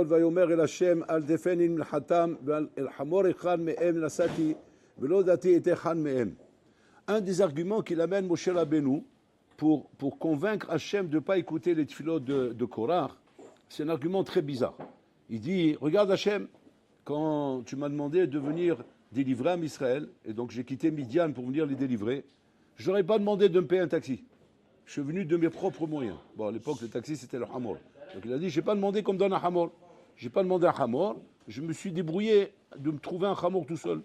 ויאמר אל השם אל תפני מלחתם ואל חמור אחד מהם נשאתי ולא דעתי את אחד מהם. Un des arguments qu'il amène Moshe Rabbeinu pour convaincre Hachem de ne pas écouter les tefilot de Korach, c'est un argument très bizarre. Il dit, regarde Hachem, quand tu m'as demandé de venir délivrer Am Israël, et donc j'ai quitté Midian pour venir les délivrer, je n'aurais pas demandé de me payer un taxi. Je suis venu de mes propres moyens. Bon, à l'époque, le taxi, c'était le hamor. Donc il a dit, je n'ai pas demandé qu'on me donne un hamor. Je n'ai pas demandé un hamor. Je me suis débrouillé de me trouver un hamor tout seul.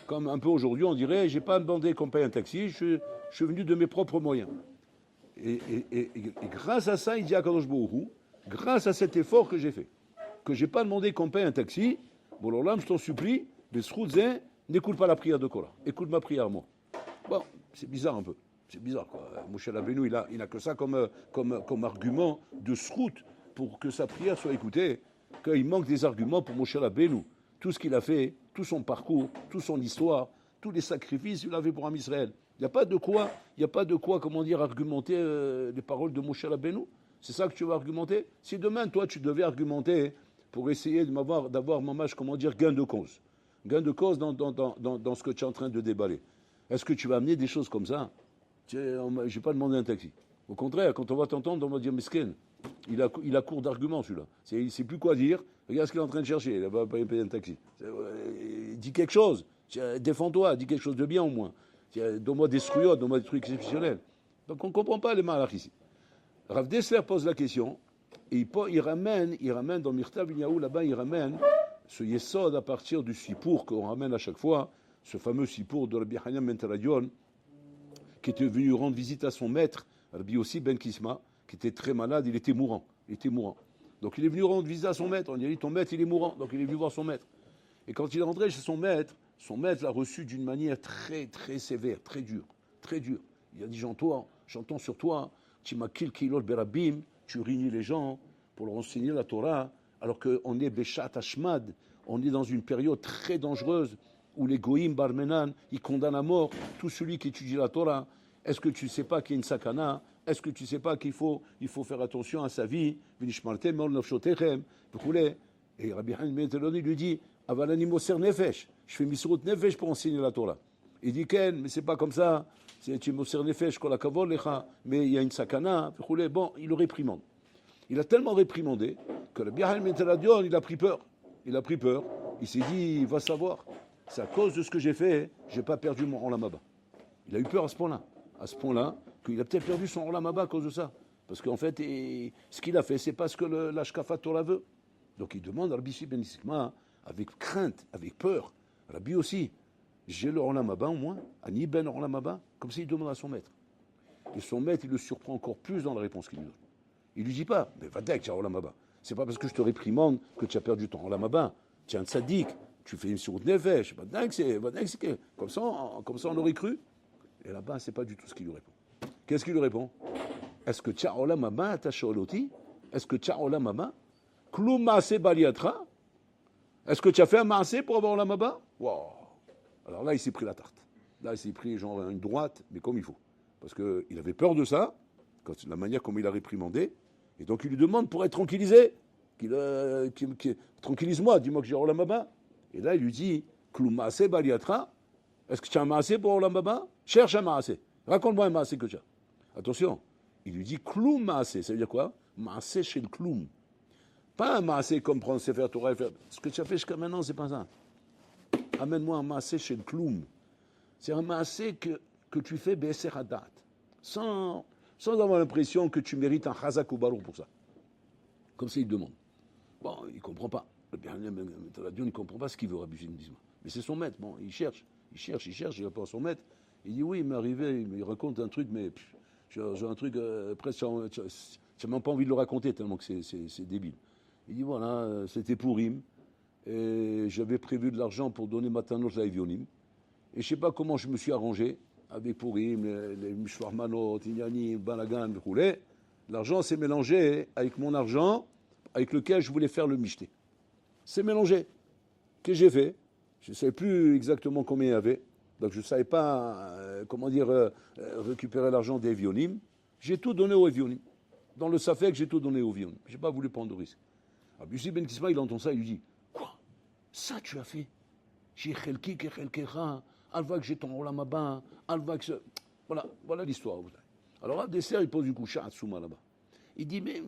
Comme un peu aujourd'hui, on dirait, je n'ai pas demandé qu'on me paye un taxi. Je suis venu de mes propres moyens. Et grâce à ça, il dit à Kadosh Baruch Hu, grâce à cet effort que j'ai fait, que je n'ai pas demandé qu'on me paye un taxi, bon, alors là, je t'en supplie, les Sroudzen, n'écoute pas la prière de Korah. Écoute ma prière, moi. Bon, c'est bizarre un peu. C'est bizarre, quoi. Moshe Rabbeinu, il a que ça comme argument de srout pour que sa prière soit écoutée. Qu'il manque des arguments pour Moshe Rabbeinu. Tout ce qu'il a fait, tout son parcours, toute son histoire, tous les sacrifices qu'il a fait pour Am Israël. Il n'y a pas de quoi, comment dire, argumenter les paroles de Moshe Rabbeinu. C'est ça que tu vas argumenter. Si demain, toi, tu devais argumenter pour essayer d'avoir, mamash, comment dire, gain de cause. Gain de cause dans ce que tu es en train de déballer. Est-ce que tu vas amener des choses comme ça? Je n'ai pas demandé un taxi. Au contraire, quand on va t'entendre, on va dire Mesken. Il a court d'arguments, celui-là. Il ne sait plus quoi dire. Regarde ce qu'il est en train de chercher. Il ne va pas payer un taxi. Dis quelque chose. Défends-toi. Dis quelque chose de bien au moins. Donne-moi des struyotes, donne-moi des trucs exceptionnels. Donc on ne comprend pas les malachs ici. Rav Dessler pose la question. Et il ramène dans Mirta Vinyahu, là-bas, il ramène ce yesod à partir du sipour qu'on ramène à chaque fois. Ce fameux sipour de Rabbi Hanyan ben Teradion, qui était venu rendre visite à son maître, Rabbi Yossi ben Kisma, qui était très malade, il était mourant. Donc il est venu rendre visite à son maître, on lui a dit ton maître il est mourant, donc il est venu voir son maître. Et quand il est rentré chez son maître l'a reçu d'une manière très très sévère, très dure. Il a dit j'entends sur toi, tu m'as kilkilol berabim, tu réunis les gens pour leur enseigner la Torah, alors qu'on est Beshat Hashmad, on est dans une période très dangereuse, où les goïms barmenan, ils condamnent à mort tout celui qui étudie la Torah. Est-ce que tu ne sais pas qu'il y a une sakana? Est-ce que tu ne sais pas qu'il faut faire attention à sa vie? Et Rabbi Hanyan ben Teradion lui dit, avalani moser nefesh, je fais misrut nefesh pour enseigner la Torah. Il dit, Ken, mais c'est pas comme ça, tu moser nefesh, kol hakavod lecha, mais il y a une sakana. Bon, il le réprimande. Il a tellement réprimandé que Rabbi Hanyan ben Teradion, il a pris peur. Il s'est dit, il va savoir. C'est à cause de ce que j'ai fait, je n'ai pas perdu mon Olam Haba. Il a eu peur à ce point-là, qu'il a peut-être perdu son Olam Haba à cause de ça. Parce qu'en fait, ce qu'il a fait, c'est pas ce que l'Ashkafat Torah veut. Donc il demande à Rabbi Yossi ben Sikma, avec crainte, avec peur, Rabbi aussi, j'ai le Olam Haba au moins, Ani ben Olam Haba, comme ça il demande à son maître. Et son maître, il le surprend encore plus dans la réponse qu'il lui donne. Il lui dit pas, mais va dès que tu as Olam Haba. C'est pas parce que je te réprimande que tu as perdu ton Olam Haba. Tu es un tzaddik. Tu fais une surut nefesh, comme ça on aurait cru. Et là-bas, c'est pas du tout ce qu'il lui répond. Qu'est-ce qu'il lui répond? Est-ce que tcha olam haba ta sholoti? Est-ce que tcha olam haba? Klum maase baliatra? Est-ce que tu as fait un maase pour avoir olam haba? Wow. Alors là, il s'est pris la tarte. Là, il s'est pris genre une droite, mais comme il faut. Parce qu'il avait peur de ça, la manière comme il a réprimandé. Et donc il lui demande pour être tranquillisé, tranquillise-moi, dis-moi que j'ai olam haba. Et là, il lui dit, Klum maase baliatra? Est-ce que tu as un maase pour olam haba? Cherche un maase. Raconte-moi un maase que tu as. Attention, il lui dit Klum maase. Ça veut dire quoi? Maase chez le Klum. Pas un maase comme prendre Sefer Torah et faire. Ce que tu as fait jusqu'à maintenant, c'est pas ça. Amène-moi un maase chez le Klum. C'est un maase que tu fais Be'eser Hadat. Sans avoir l'impression que tu mérites un Chazak ou Baruch pour ça. Comme ça, il demande. Bon, il ne comprend pas. Il ne comprend pas ce qu'il veut, Rabbi Yossi ben Kisma. Mais c'est son maître. Bon, il cherche, il répond à son maître. Il dit oui, il m'est arrivé, il me raconte un truc, mais j'ai un truc, presque, j'ai même pas envie de le raconter tellement que c'est débile. Il dit voilà, c'était Purim, et j'avais prévu de l'argent pour donner Matanos à Evionim, et je sais pas comment je me suis arrangé avec Purim, les Mishloach Manot, Inyanim, Balagan, roulé. L'argent s'est mélangé avec mon argent, avec lequel je voulais faire le michté. C'est mélangé. Qu'est-ce que j'ai fait? Je ne savais plus exactement combien il y avait. Donc je ne savais pas, récupérer l'argent des Evionim. J'ai tout donné aux Evionim. Dans le Safek, j'ai tout donné aux Evionim. Je n'ai pas voulu prendre de risque. Rabbi Yossi ben Kisma, il entend ça, il lui dit, quoi? Ça tu as fait? J'ai chelki ke chelkecha, alva que j'ai ton olam haba, alva que... Voilà l'histoire. Alors Rav Desser, il pose du coup à Souma là-bas. Il dit, mais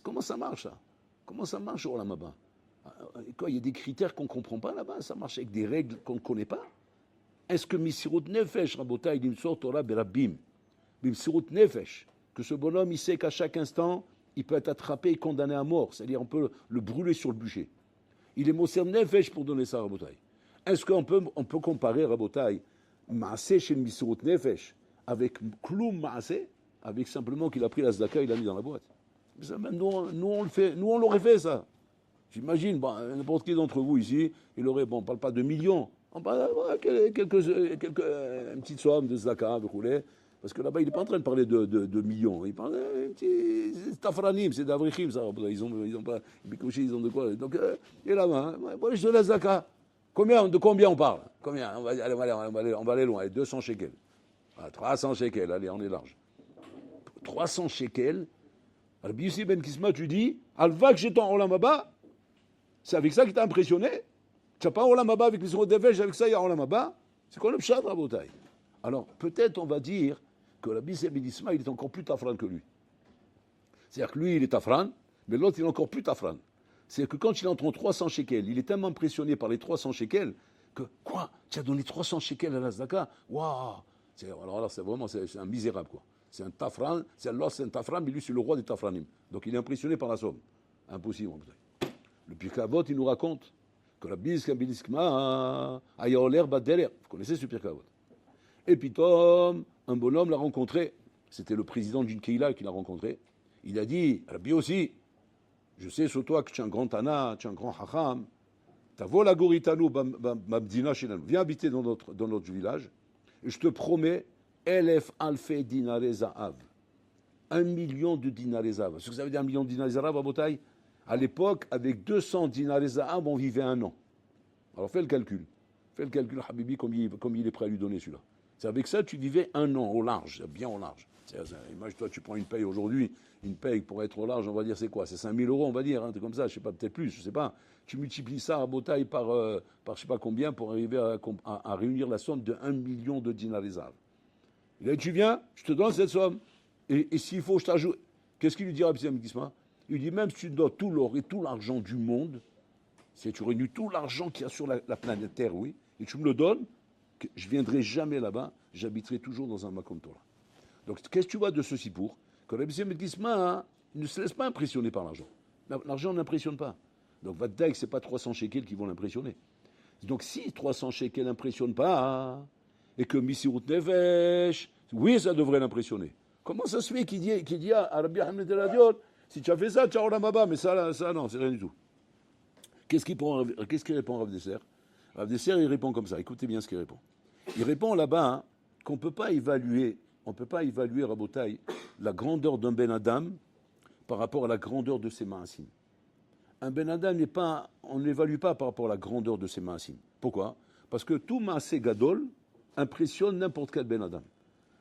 comment ça marche ça? Comment ça marche au olam haba? Quoi, il y a des critères qu'on ne comprend pas là-bas, ça marche avec des règles qu'on ne connaît pas. Est-ce que Misirut Nefesh, Rabota, il me sort Torah Berabim, Misirut Nefesh, que ce bonhomme, il sait qu'à chaque instant, il peut être attrapé et condamné à mort, c'est-à-dire on peut le brûler sur le bûcher. Il est Moser Nefesh pour donner ça à Rabotai. Est-ce qu'on peut comparer Rabotai, Maaseh chez Misirut Nefesh, avec Kloum Maaseh, avec simplement qu'il a pris la Zdaka, il l'a mis dans la boîte? Ça, même nous on le fait, nous on l'aurait fait ça. J'imagine, n'importe qui d'entre vous ici, il aurait, on ne parle pas de millions, on parle une petite somme de Zdaka, parce que là-bas, il n'est pas en train de parler de millions, il parle d'un petit tafranim, c'est d'avrichim, ça, ils ont pas, ils ont de quoi, donc, et là-bas, moi je te laisse Zdaka. De combien on parle? Combien? On va aller loin, allez, 200 shekels. 300 shekels, allez, on est large. 300 shekels, Rabbi Yossi ben Kisma, tu dis, Alva que j'ai ton olam haba, c'est avec ça qui t'a impressionné? Tu n'as pas olam haba avec les euros de avec ça, il y a olam haba? C'est quoi le pshat, Rabotai? Alors, peut-être on va dire que Rabbi Yossi ben Kisma, il est encore plus tafran que lui. C'est-à-dire que lui, il est tafran, mais l'autre, il est encore plus tafran. C'est-à-dire que quand il entre en 300 shekels, il est tellement impressionné par les 300 shekels que, quoi? Tu as donné 300 shekels à la Zdaka? Waouh! Alors là, c'est vraiment, c'est un misérable, quoi. C'est un tafran, c'est un tafran, mais lui, c'est le roi des tafranim. Donc il est impressionné par la somme. Impossible. Le Pirkei Avot, il nous raconte que la bisque biskma ayoler badeler. Vous connaissez ce Pirkei Avot. Et puis, Tom, un bonhomme l'a rencontré. C'était le président d'une Keila qui l'a rencontré. Il a dit, Rabbi aussi, je sais sur toi que tu es un grand Tana, tu es un grand Hacham. Tavo la goritanu mabdina shenanu. Viens habiter dans notre village. Et je te promets, Elef alfe dinare za'av. 1 million de dinare za'av. Ce que ça veut dire 1 million de dinare za'av à Botaï? À l'époque, avec 200 dinare za'av, on vivait 1 an. Alors fais le calcul. Fais le calcul, Habibi, comme il est prêt à lui donner celui-là. C'est avec ça, tu vivais 1 an au large, bien au large. Imagine-toi, tu prends une paye aujourd'hui, une paye pour être au large, on va dire c'est quoi? C'est 5 000 euros, on va dire, comme ça, je sais pas, peut-être plus, je sais pas. Tu multiplies ça à Botaï par je sais pas combien pour arriver à réunir la somme de 1 million de dinare za'av. Il a dit, tu viens, je te donne cette somme. Et s'il faut, je t'ajoute. Qu'est-ce qu'il lui dit, Rabbi Kisma? Il lui dit, même si tu donnes tout l'or et tout l'argent du monde, si tu réunis tout l'argent qu'il y a sur la planète Terre, oui, et tu me le donnes, je ne viendrai jamais là-bas, j'habiterai toujours dans un Makom Torah. Donc, qu'est-ce que tu vois de ceci pour? Que Rabbi Kisma ne se laisse pas impressionner par l'argent. L'argent n'impressionne pas. Donc, Vaddaïk, ce n'est pas 300 shekels qui vont l'impressionner. Donc, si 300 shekels n'impressionnent pas, et que Misirut Nefesh, oui, ça devrait l'impressionner. Comment ça se fait qu'il dit à Rabbi Ahmed El Adiot, si tu as fait ça, tu as olam haba, mais ça non, c'est rien du tout. Qu'est-ce qu'il répond Rav Desser? Rav Desser, il répond comme ça. Écoutez bien ce qu'il répond. Il répond là-bas qu'on ne peut pas évaluer, Rabotai, la grandeur d'un Ben Adam par rapport à la grandeur de ses maasim. Un Ben Adam on ne l'évalue pas par rapport à la grandeur de ses maasim. Pourquoi? Parce que tout maasé gadol impressionne n'importe quel Ben Adam.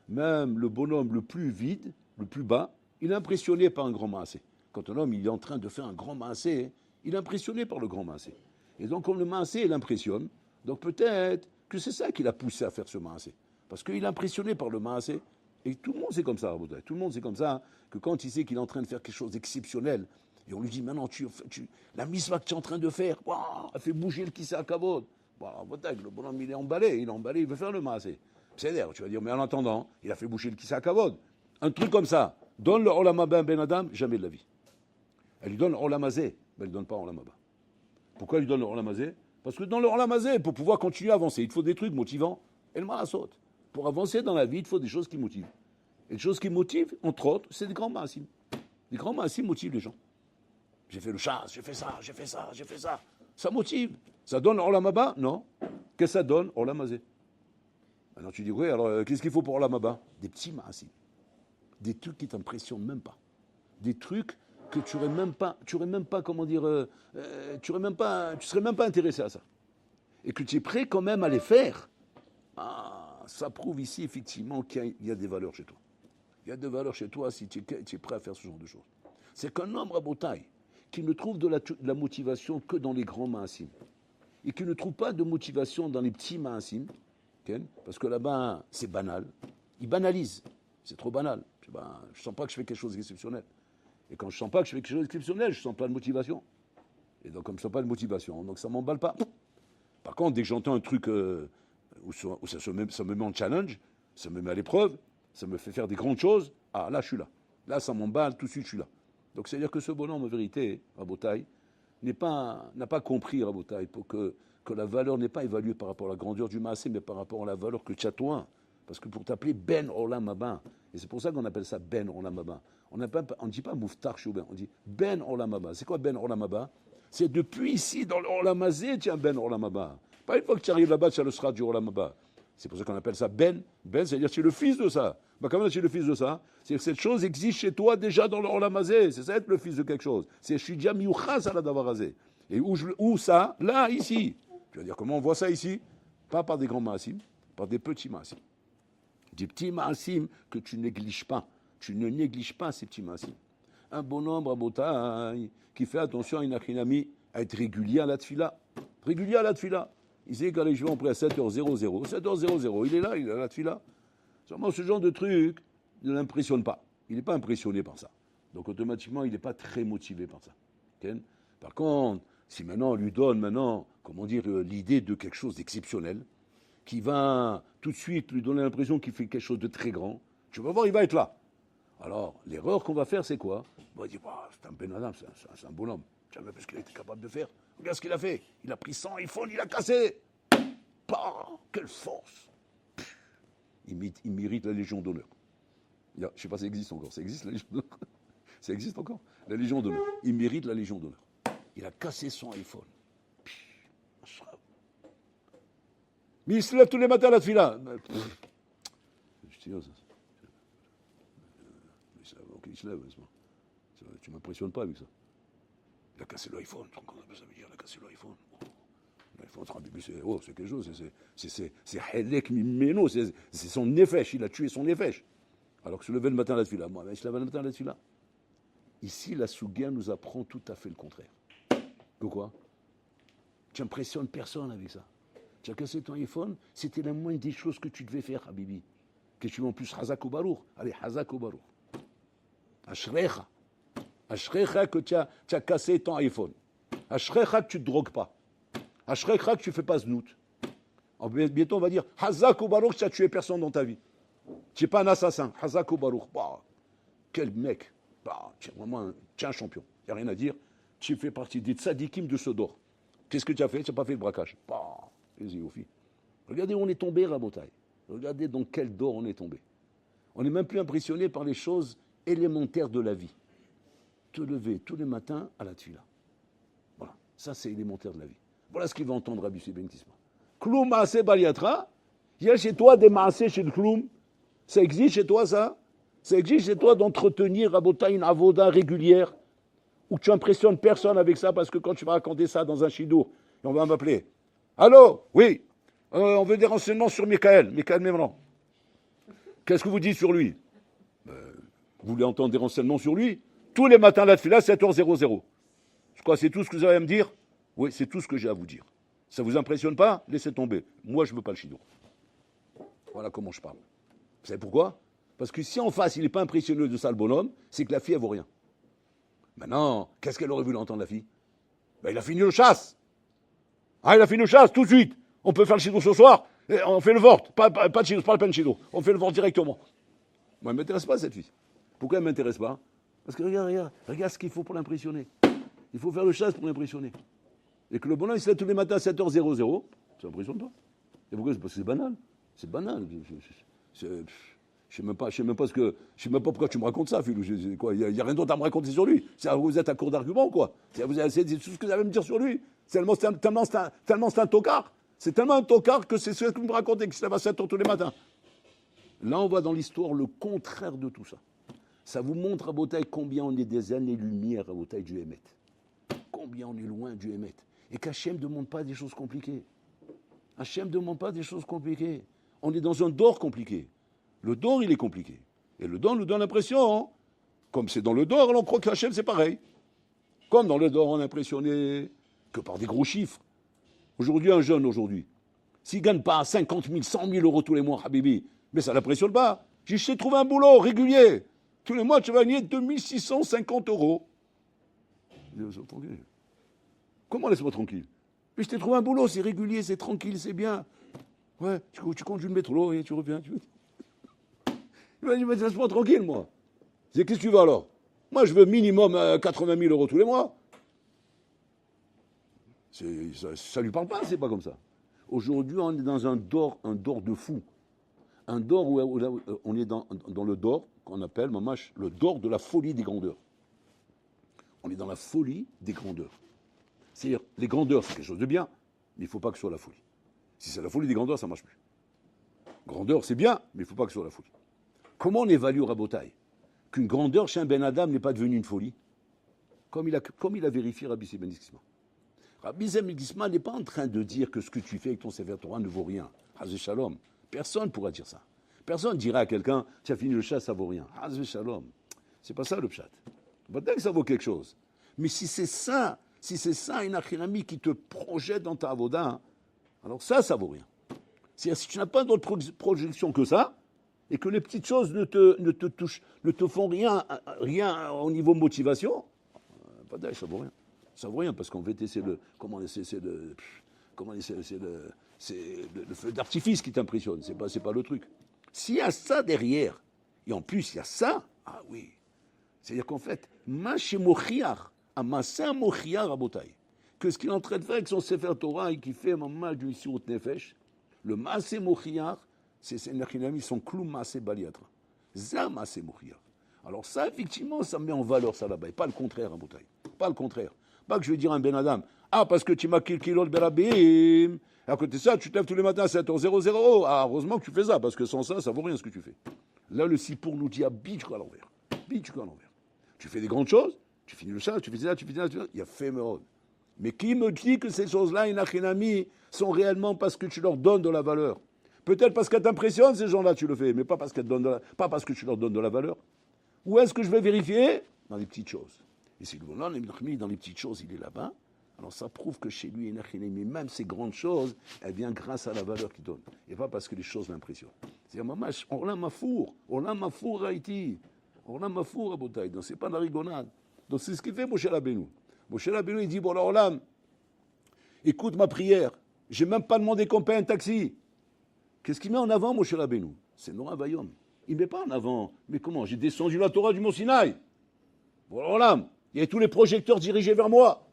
Même le bonhomme le plus vide, le plus bas, il est impressionné par un grand maasé. Quand un homme il est en train de faire un grand maasé, il est impressionné par le grand maasé. Et donc, comme le maasé l'impressionne, donc peut-être que c'est ça qui l'a poussé à faire ce maasé. Parce qu'il est impressionné par le maasé. Et tout le monde c'est comme ça, tout le monde c'est comme ça, que quand il sait qu'il est en train de faire quelque chose d'exceptionnel, et on lui dit maintenant, la misva que tu es en train de faire, wow, elle fait bouger le kissa kavod. Le bonhomme il est emballé, il veut faire le maasé. C'est d'ailleurs, tu vas dire, mais en attendant, il a fait boucher le kissa kavod. Un truc comme ça, donne le olam haba ben Adam, jamais de la vie. Elle lui donne le olam hazé, mais elle ne donne pas olam haba. Pourquoi elle lui donne le olam hazé? Parce que dans le olam hazé, pour pouvoir continuer à avancer, il faut des trucs motivants. Et le maasot. Pour avancer dans la vie, il faut des choses qui motivent. Et les choses qui motivent, entre autres, c'est des grands maasim. Les grands maasim motivent les gens. J'ai fait le chasse, j'ai fait ça. Ça motive. Ça donne olam haba? Non. Qu'est-ce que ça donne? Olam hazé. Maintenant tu dis, oui, alors qu'est-ce qu'il faut pour olam haba? Des petits maasim. Des trucs qui t'impressionnent même pas. Des trucs que tu serais même pas, comment dire, tu serais même pas intéressé à ça. Et que tu es prêt quand même à les faire. Ça prouve ici effectivement qu'il y a des valeurs chez toi. Il y a des valeurs chez toi si tu es prêt à faire ce genre de choses. C'est qu'un homme rabotaille qui ne trouve de la motivation que dans les grands maasim. Et qui ne trouve pas de motivation dans les petits maasim, okay? Parce que là-bas, c'est banal. Ils banalisent. C'est trop banal. Je ne sens pas que je fais quelque chose d'exceptionnel. Et quand je ne sens pas que je fais quelque chose d'exceptionnel, je ne sens pas de motivation. Et donc, comme je ne sens pas de motivation, donc ça ne m'emballe pas. Par contre, dès que j'entends un truc où ça me met en challenge, ça me met à l'épreuve, ça me fait faire des grandes choses, ah là, je suis là. Là, ça m'emballe, tout de suite, je suis là. Donc, c'est-à-dire que ce bonhomme, en vérité, Rabotai, n'a pas compris, Rabotai, pour que la valeur n'est pas évaluée par rapport à la grandeur du maasé, mais par rapport à la valeur que tu as toi. Parce que pour t'appeler Ben Olam Haba, et c'est pour ça qu'on appelle ça Ben Olam Haba, on ne dit pas Mouftar Chouben, on dit Ben Olam Haba. C'est quoi Ben Olam Haba? C'est depuis ici, dans l'Olam Hazé, tu as Ben Olam Haba. Pas une fois que tu arrives là-bas, tu as le Srat du Olam Haba. C'est pour ça qu'on appelle ça Ben. Ben, c'est-à-dire que tu es le fils de ça. Comment tu es le fils de ça? C'est que cette chose existe chez toi déjà dans l'Olam Hazé. C'est ça être le fils de quelque chose. C'est je suis déjà miouchas à la davar hazé. Et où ça? Là, ici. Tu vas dire comment on voit ça ici? Pas par des grands maasim, par des petits maasim. Des petits maasim que tu négliges pas. Tu ne négliges pas ces petits maasim. Un bonhomme, Rabotai, qui fait attention à une achinami, à être régulier à la tfila. Régulier à la tfila. Il sait qu'allez, je vais en prêt à 7h00. 7h00, il est là, il est à la tfila. Seulement, ce genre de truc ne l'impressionne pas. Il n'est pas impressionné par ça. Donc, automatiquement, il n'est pas très motivé par ça. Okay? Par contre, si maintenant on lui donne l'idée de quelque chose d'exceptionnel, qui va tout de suite lui donner l'impression qu'il fait quelque chose de très grand, tu vas voir, il va être là. Alors, l'erreur qu'on va faire, c'est quoi? On va dire, c'est un Ben Adam, c'est un bonhomme. Tu vois, parce qu'il a été capable de faire. Regarde ce qu'il a fait. Il a pris 100 iPhones, il a cassé. Quelle force! Il mérite la Légion d'honneur. Je ne sais pas si ça existe encore. Ça existe, la Légion d'honneur? Ça existe encore? La Légion d'honneur. Il mérite la Légion d'honneur. Il a cassé son iPhone. Mais il se lève tous les matins à la tefila. Je dis, ok, il se lève. Tu ne m'impressionnes pas avec ça. Il a cassé l'iPhone. Ça veut dire, il a cassé l'iPhone. L'iPhone, c'est quelque chose. C'est Hedek Mimeno. C'est son nefesh. Il a tué son nefesh. Alors que se lever le matin à la tefila. Moi, il se lève le matin à la tefila. Ici, la Sougia nous apprend tout à fait le contraire. Pourquoi? Tu n'impressionnes personne avec ça. Tu as cassé ton iPhone, c'était la moindre des choses que tu devais faire, Habibi. Que tu veux en plus Hazak ou Baruch. Allez, Hazak ou Baruch. Ashrecha. Ashrecha que tu as cassé ton iPhone. Ashrecha que tu ne te drogues pas. Ashrecha que tu ne fais pas znout. Bientôt on va dire Hazak ou Baruch, tu as tué personne dans ta vie. Tu n'es pas un assassin. Hazak ou Baruch. Quel mec. Tu es un champion. Il n'y a rien à dire. Tu fais partie des tzadikim de Sodor. Qu'est-ce que tu as fait? Tu n'as pas fait le braquage. Regardez où on est tombé, Rabotai. Regardez dans quel dos on est tombé. On n'est même plus impressionné par les choses élémentaires de la vie. Te lever tous les matins à la tefila. Voilà, ça c'est élémentaire de la vie. Voilà ce qu'il va entendre Rabbi Ben Tisma. Kloum maaseh baliatra. Il y a chez toi des maaseh chez le kloum. Ça existe chez toi ça? Ça existe chez toi d'entretenir, Rabotai, une avoda régulière où tu impressionnes personne avec ça parce que quand tu vas raconter ça dans un shidour, on va m'appeler. Allô? Oui. On veut des renseignements sur Michael Memran. Qu'est-ce que vous dites sur lui? Vous voulez entendre des renseignements sur lui? Tous les matins, la tefila, 7h00. C'est tout ce que vous avez à me dire? Oui, c'est tout ce que j'ai à vous dire. Ça ne vous impressionne pas? Laissez tomber. Moi, je ne veux pas le shidour. Voilà comment je parle. Vous savez pourquoi? Parce que si en face, il n'est pas impressionné de ça, le bonhomme, c'est que la fille, elle vaut rien. Maintenant, qu'est-ce qu'elle aurait voulu entendre, la fille? Il a fini le chasse. Il a fini le chasse, tout de suite. On peut faire le chido ce soir. On fait le vort. Pas de chido, pas le peine de chido. On fait le vort directement. Moi, elle ne m'intéresse pas, cette fille. Pourquoi elle ne m'intéresse pas? Parce que regarde ce qu'il faut pour l'impressionner. Il faut faire le chasse pour l'impressionner. Et que le bonhomme, il se lève tous les matins à 7h00, ça n'impressionne pas. Et pourquoi? Parce que c'est banal. C'est banal. Je ne sais même pas pourquoi tu me racontes ça, Philou. Il n'y a rien d'autre à me raconter sur lui. Vous êtes à court d'arguments, quoi. C'est tout ce que vous allez me dire sur lui. Tellement c'est un tocard. C'est tellement un tocard que c'est ce que vous me racontez, qu'il se lève à 7h tous les matins. Là, on voit dans l'histoire le contraire de tout ça. Ça vous montre, à Botaï, combien on est des années-lumière à Botaï du Hémet. Combien on est loin du Hémet. Et qu'Hachem ne demande pas des choses compliquées. Hachem ne demande pas des choses compliquées. On est dans un dor compliqué. Le dor, il est compliqué. Et le dor nous donne l'impression, comme c'est dans le dor, on croit que Hachem, c'est pareil. Comme dans le Dor, on est impressionné que par des gros chiffres. Aujourd'hui, un jeune, s'il ne gagne pas 50 000, 100 000 euros tous les mois, Habibi, mais ça ne l'impressionne pas. Je t'ai trouvé un boulot régulier. Tous les mois, tu vas gagner 2650 euros. Tranquille. Comment laisse-moi tranquille? Mais je t'ai trouvé un boulot, c'est régulier, c'est tranquille, c'est bien. Ouais, tu conduis le métro et tu reviens. Laisse-moi tranquille, moi. Qu'est-ce que tu veux alors? Moi, je veux minimum 80 000 euros tous les mois. Ça lui parle pas, c'est pas comme ça. Aujourd'hui, on est dans un dor de fou. Un dor où on est dans le dor qu'on appelle, mamash, le dor de la folie des grandeurs. On est dans la folie des grandeurs. C'est-à-dire, les grandeurs, c'est quelque chose de bien, mais il ne faut pas que ce soit la folie. Si c'est la folie des grandeurs, ça ne marche plus. Grandeur, c'est bien, mais il ne faut pas que ce soit la folie. Comment on évalue Rabotaï qu'une grandeur chez un Ben Adam n'est pas devenue une folie? Comme il a vérifié Rabbi Ben Gisma. Rabbi Ben Gisma n'est pas en train de dire que ce que tu fais avec ton Sefer Torah ne vaut rien. Hazé Shalom. Personne ne pourra dire ça. Personne ne dira à quelqu'un, tu as fini le chat, ça vaut rien. Hazé Shalom. C'est pas ça le pshat. Peut-être que ça vaut quelque chose. Mais si c'est ça une achinami qui te projette dans ta avoda, alors ça vaut rien. C'est-à-dire, si tu n'as pas d'autre projection que ça, et que les petites choses ne te touchent, ne te font rien au niveau motivation, ça vaut rien. Ça vaut rien, parce qu'en fait, c'est le feu d'artifice qui t'impressionne, c'est pas le truc. S'il y a ça derrière, et en plus il y a ça, ah oui, c'est-à-dire qu'en fait, Maché Mochiar, Amasa Mochiar Rabotai, que ce qu'il est en train de faire avec son Sefer Torah et qui fait Mamma du Sirut Nefesh, le Maasé Mochiar, c'est Nachinami, son clou Maasé Baliatra. Ça Maasé Mochiar. Alors ça, effectivement, ça met en valeur ça là-bas, et pas le contraire, Rabotai. Pas le contraire. Pas que je vais dire à un Ben Adam, ah, parce que tu m'as kilkilo le Berabim, à côté de ça, tu te lèves tous les matins à 7h00. Ah, heureusement que tu fais ça, parce que sans ça, ça vaut rien ce que tu fais. Là, le Sipour nous dit à Bitchko à l'envers. Bitchko à l'envers. Tu fais des grandes choses, tu finis le chat, tu fais ça, il y a fait Mérod. Mais qui me dit que ces choses-là, Inachinami, sont réellement parce que tu leur donnes de la valeur? Peut-être parce qu'elles t'impressionnent, ces gens-là, tu le fais, mais pas parce que tu leur donnes de la valeur. Où est-ce que je vais vérifier? Dans les petites choses. Et si le bonhomme, dans les petites choses, il est là-bas, alors ça prouve que chez lui, Inachinami, même ces grandes choses, elles viennent grâce à la valeur qu'il donne. Et pas parce que les choses l'impressionnent. C'est-à-dire, mamash, on l'a mafour, Haïti. On l'a mafour, Abotaï. Donc, c'est pas de la rigolade. Donc, c'est ce qu'il fait, Moshe Rabbeinu. Moshe Rabbeinu, il dit, bon, alors là, écoute ma prière. J'ai même pas demandé qu'on paie un taxi. Qu'est-ce qu'il met en avant, Moshe Rabbeinu? C'est Nora Vayom. Il ne met pas en avant. Mais comment? J'ai descendu la Torah du Mont Sinaï. Bon, alors là, il y avait tous les projecteurs dirigés vers moi.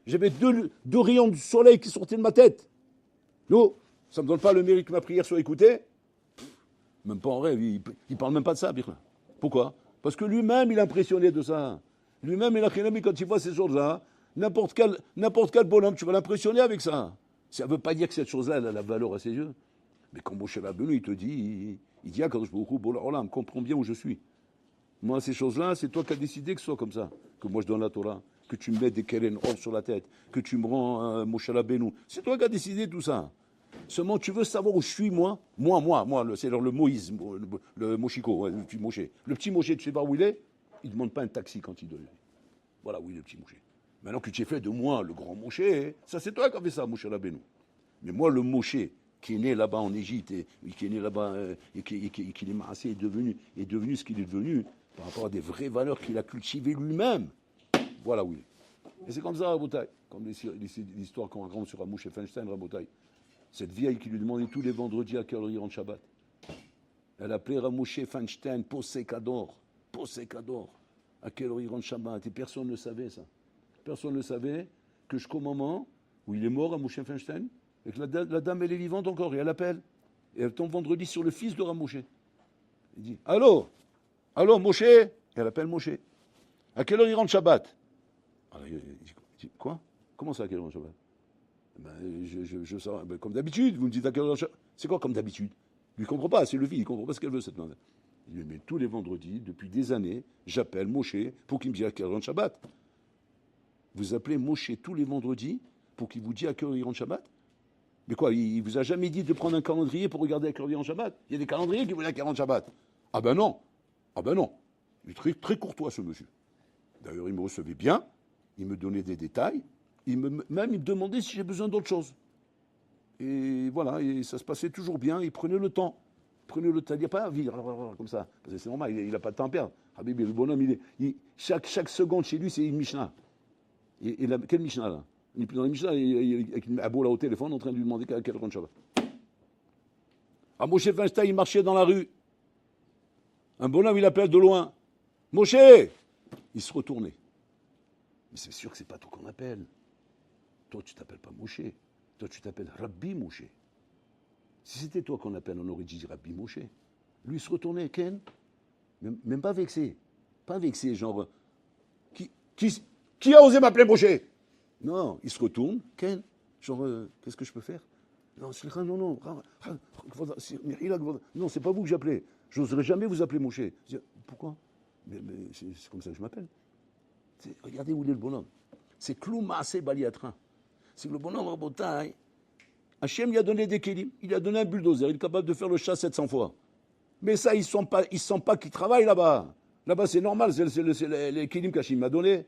J'avais deux rayons du soleil qui sortaient de ma tête. Non, ça ne me donne pas le mérite que ma prière soit écoutée. Même pas en rêve, il ne parle même pas de ça, Birla. Pourquoi? Parce que lui-même, il est impressionné de ça. Lui-même, il a créé, quand il voit ces choses-là, n'importe quel bonhomme, tu vas l'impressionner avec ça. Ça ne veut pas dire que cette chose-là, elle a la valeur à ses yeux. Mais quand Moshe Rabbeinu, il te dit, il dit, quand je comprends bien où je suis. Moi, ces choses-là, c'est toi qui as décidé que ce soit comme ça. Que moi, je donne la Torah, que tu me mets des keren or sur la tête, que tu me rends Moshe Rabbeinu. C'est toi qui as décidé tout ça. Seulement, tu veux savoir où je suis, moi, c'est le Moïse, le Moshiko, le petit Moshe. Le petit Moshe, tu sais pas où il est? Il ne demande pas un taxi quand il donne. Voilà où il est, le petit Moshe. Maintenant que tu es fait de moi, le grand Moshe, ça c'est toi qui as fait ça, Moshe Rabbeinu. Mais moi, le Moshe, qui est né là-bas en Égypte, et qui est né là-bas, et qui est massé, est devenu ce qu'il est devenu, par rapport à des vraies valeurs qu'il a cultivées lui-même. Voilà où il est. Et c'est comme ça, Rabotai, comme l'histoire qu'on raconte sur Moshe Feinstein, Rabotai. Cette vieille qui lui demandait tous les vendredis à quelle heure il rentre Shabbat. Elle appelait Ramoshe Feinstein, Posekador, à quelle heure il rentre Shabbat. Et personne ne savait ça. Personne ne savait que jusqu'au moment où il est mort, Ramoshe Feinstein, et que la dame, elle est vivante encore, et elle appelle. Et elle tombe vendredi sur le fils de Ramoshe. Il dit, allô, Moshe? Et elle appelle Moshe. À quelle heure il rentre Shabbat? Alors, il dit, quoi? Comment ça, à quelle heure il rentre Shabbat? Je sens, comme d'habitude, vous me dites à quelle heure. C'est quoi comme d'habitude? Il ne comprend pas, c'est le fils, il ne comprend pas ce qu'elle veut, cette maman. Il dit, mais tous les vendredis, depuis des années, j'appelle Moshe pour qu'il me dise à quelle heure il rentre Shabbat. Vous appelez Moshe tous les vendredis pour qu'il vous dise à quelle heure il rentre Shabbat? Mais quoi, il vous a jamais dit de prendre un calendrier pour regarder à quelle heure il rentre Shabbat? Il y a des calendriers qui vous disent à quelle heure il rentre Shabbat. Ah ben non. Il est très, très courtois, ce monsieur. D'ailleurs, il me recevait bien. il me donnait des détails, même il me demandait si j'ai besoin d'autre chose. Et voilà, et ça se passait toujours bien, il prenait le temps. Il n'y a pas à vivre comme ça, parce que c'est normal, il n'a pas de temps à perdre. Habibi, le bonhomme, chaque seconde chez lui, c'est une Mishnah. Et quelle Mishnah là? Il n'est plus dans les Mishnah, avec une abo là au téléphone en train de lui demander quel rend Shabbat. Ah, Moshe Feinstein, il marchait dans la rue. Un bonhomme, il appelle de loin. Moshe! Il se retournait. Mais c'est sûr que c'est pas toi qu'on appelle. Toi, tu t'appelles pas Moshe. Toi, tu t'appelles Rabbi Moshe. Si c'était toi qu'on appelle, on aurait dit Rabbi Moshe. Lui, il se retournait, Ken. Même pas vexé. Pas vexé, genre. Qui a osé m'appeler Moshe? Non, il se retourne, Ken. Genre, qu'est-ce que je peux faire? Non, non. Non, c'est pas vous que j'appelais. Je n'oserais jamais vous appeler Moshe. Pourquoi? Mais c'est comme ça que je m'appelle. Regardez où il est le bonhomme. C'est Kloum Maaseh Baliatra. C'est le bonhomme Rabotai. Hachem lui a donné des kélim. Il a donné un bulldozer. Il est capable de faire le chat 700 fois. Mais ça, ils ne sentent pas qu'ils travaillent là-bas. Là-bas, c'est normal. C'est les kélim qu'Hachem m'a donné.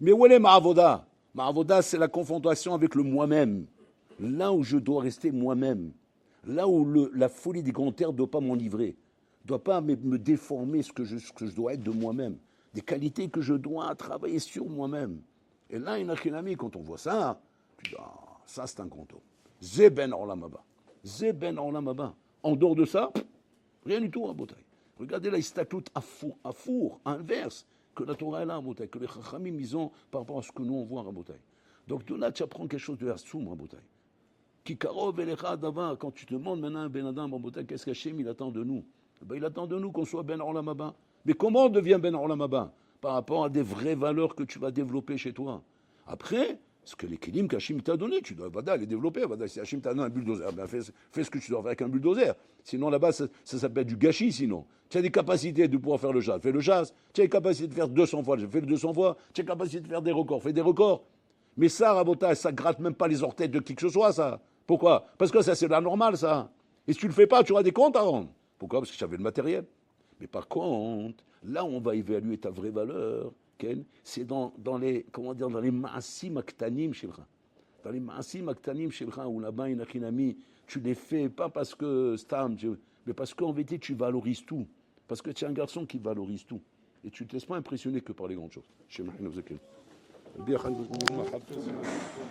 Mais où est Ma'avoda? Ma'avoda, c'est la confrontation avec le moi-même. Là où je dois rester moi-même. Là où la folie des grands terres ne doit pas m'enivrer. Ne doit pas me déformer ce que je dois être de moi-même. Des qualités que je dois travailler sur moi-même. Et là, quand on voit ça, tu dis, ça c'est un conto. Zeben Orlamaba. Zeben Orlamaba. En dehors de ça, rien du tout à Botaï. Regardez là, il statoute à four, inverse, que la Torah est là à Botaï, que les Chachamim ils ont par rapport à ce que nous on voit à Botaï. Donc de là, tu apprends quelque chose de Hassoum à Botaï. Kikarov Elecha Dava, quand tu te demandes maintenant, Ben Adam à Botaï, qu'est-ce qu'Hachem il attend de nous? Ben, il attend de nous qu'on soit Ben Orlamaba. Mais comment on devient Ben Orlamaba? Par rapport à des vraies valeurs que tu vas développer chez toi. Après, ce que les kélim qu'Hachem t'a donné, tu dois les développer. Si Hachem t'a donné un bulldozer, ben fais ce que tu dois faire avec un bulldozer. Sinon, là-bas, ça s'appelle du gâchis, sinon. Tu as des capacités de pouvoir faire le jazz, fais le jazz. Tu as des capacités de faire 200 fois, fais le 200 fois. Tu as des capacités de faire des records, fais des records. Mais ça, Rabota, ça gratte même pas les orteils de qui que ce soit, ça. Pourquoi? Parce que ça, c'est la normale, ça. Et si tu le fais pas, tu auras des comptes à rendre. Pourquoi? Parce que tu avais le matériel. Mais par contre, là où on va évaluer ta vraie valeur, Ken, c'est dans les ma'asim aktanim shelcha. Dans les ma'asim aktanim shelcha, où là-bas, tu les fais pas parce que stam, mais parce qu'en vérité, tu valorises tout. Parce que tu es un garçon qui valorise tout. Et tu ne te laisses pas impressionner que par les grandes choses.